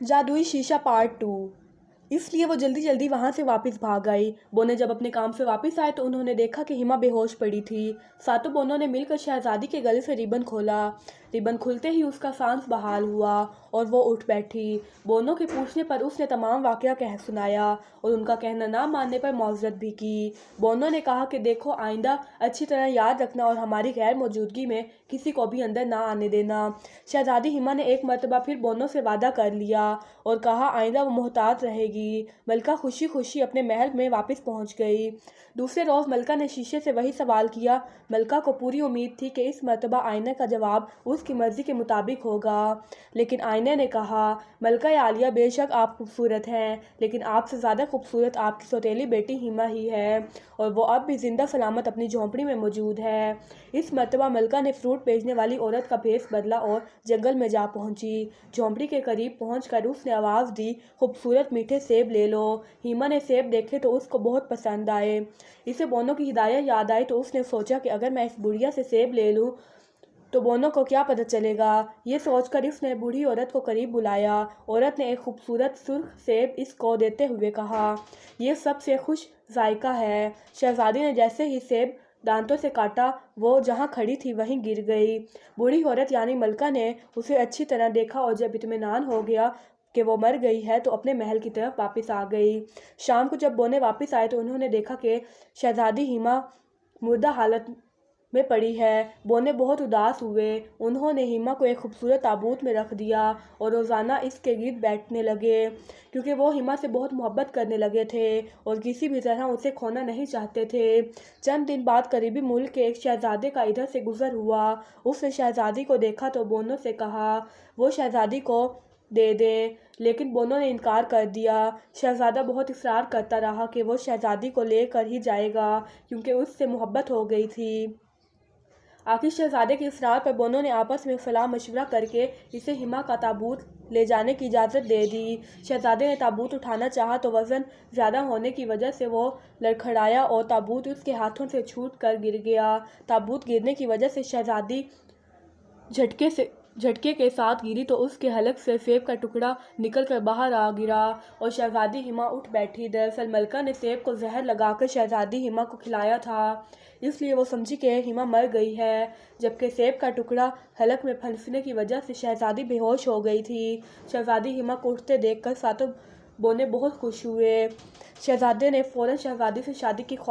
جادوئی شیشہ پارٹ 2۔ اس لیے وہ جلدی جلدی وہاں سے واپس بھاگ آئی۔ بونے جب اپنے کام سے واپس آئے تو انہوں نے دیکھا کہ ہما بے ہوش پڑی تھی۔ ساتوں بونوں نے مل کر شہزادی کے گلے سے ربن کھولا۔ ربن کھلتے ہی اس کا سانس بحال ہوا اور وہ اٹھ بیٹھی۔ بونوں کے پوچھنے پر اس نے تمام واقعہ کہہ سنایا اور ان کا کہنا نہ ماننے پر معذرت بھی کی۔ بونوں نے کہا کہ دیکھو، آئندہ اچھی طرح یاد رکھنا اور ہماری غیر موجودگی میں کسی کو بھی اندر نہ آنے دینا۔ شہزادی ہما نے ایک مرتبہ پھر بونوں سے وعدہ کر لیا اور کہا آئندہ وہ محتاط رہے گی۔ ملکہ خوشی خوشی اپنے محل میں واپس پہنچ گئی۔ دوسرے روز ملکہ نے شیشے سے وہی سوال کیا۔ ملکہ کو پوری امید تھی کہ اس مرتبہ آئینے کا جواب اس کی مرضی کے مطابق ہوگا، لیکن آئینے نے کہا، ملکہ عالیہ، بے شک آپ خوبصورت ہیں، لیکن آپ سے زیادہ خوبصورت آپ کی سوتیلی بیٹی ہما ہی ہے، اور وہ اب بھی زندہ سلامت اپنی جھونپڑی میں موجود ہے۔ اس مرتبہ ملکہ نے فروٹ بیچنے والی عورت کا بھیس بدلا اور جنگل میں جا پہنچی۔ جھونپڑی کے قریب پہنچ کر اس نے آواز دی، خوبصورت میٹھے سیب لے لو۔ ہما نے سیب دیکھے تو اس کو بہت پسند آئے۔ اسے بونوں کی ہدایت یاد آئی تو اس نے سوچا کہ اگر میں اس بڑھیا سے سیب لے لوں تو بونوں کو کیا پتہ چلے گا۔ یہ سوچ کر اس نے بوڑھی عورت کو قریب بلایا۔ عورت نے ایک خوبصورت سرخ سیب اس کو دیتے ہوئے کہا، یہ سب سے خوش ذائقہ ہے۔ شہزادی نے جیسے ہی سیب دانتوں سے کاٹا، وہ جہاں کھڑی تھی وہیں گر گئی۔ بوڑھی عورت یعنی ملکہ نے اسے اچھی طرح دیکھا اور جب اطمینان ہو گیا کہ وہ مر گئی ہے تو اپنے محل کی طرف واپس آ گئی۔ شام کو جب بونے واپس آئے تو انہوں نے دیکھا کہ شہزادی ہما مردہ حالت میں پڑی ہے۔ بونے بہت اداس ہوئے۔ انہوں نے ہما کو ایک خوبصورت تابوت میں رکھ دیا اور روزانہ اس کے گرد بیٹھنے لگے، کیونکہ وہ ہما سے بہت محبت کرنے لگے تھے اور کسی بھی طرح اسے کھونا نہیں چاہتے تھے۔ چند دن بعد قریبی ملک کے ایک شہزادے کا ادھر سے گزر ہوا۔ اس نے شہزادی کو دیکھا تو بونوں سے کہا وہ شہزادی کو دے دے، لیکن بونوں نے انکار کر دیا۔ شہزادہ بہت اصرار کرتا رہا کہ وہ شہزادی کو لے کر ہی جائے گا، کیونکہ اس سے محبت ہو گئی تھی۔ آخر شہزادے کے اصرار پر بونوں نے آپس میں صلاح مشورہ کر کے اسے ہما کا تابوت لے جانے کی اجازت دے دی۔ شہزادے نے تابوت اٹھانا چاہا تو وزن زیادہ ہونے کی وجہ سے وہ لڑکھڑایا اور تابوت اس کے ہاتھوں سے چھوٹ کر گر گیا۔ تابوت گرنے کی وجہ سے شہزادی جھٹکے کے ساتھ گری تو اس کے حلق سے سیب کا ٹکڑا نکل کر باہر آ گرا اور شہزادی ہما اٹھ بیٹھی۔ دراصل ملکہ نے سیب کو زہر لگا کر شہزادی ہما کو کھلایا تھا، اس لیے وہ سمجھی کہ ہما مر گئی ہے، جبکہ سیب کا ٹکڑا حلق میں پھنسنے کی وجہ سے شہزادی بے ہوش ہو گئی تھی۔ شہزادی ہما کو اٹھتے دیکھ کر ساتوں بونے بہت خوش ہوئے۔ شہزادے نے فوراً شہزادی سے شادی کی خواہش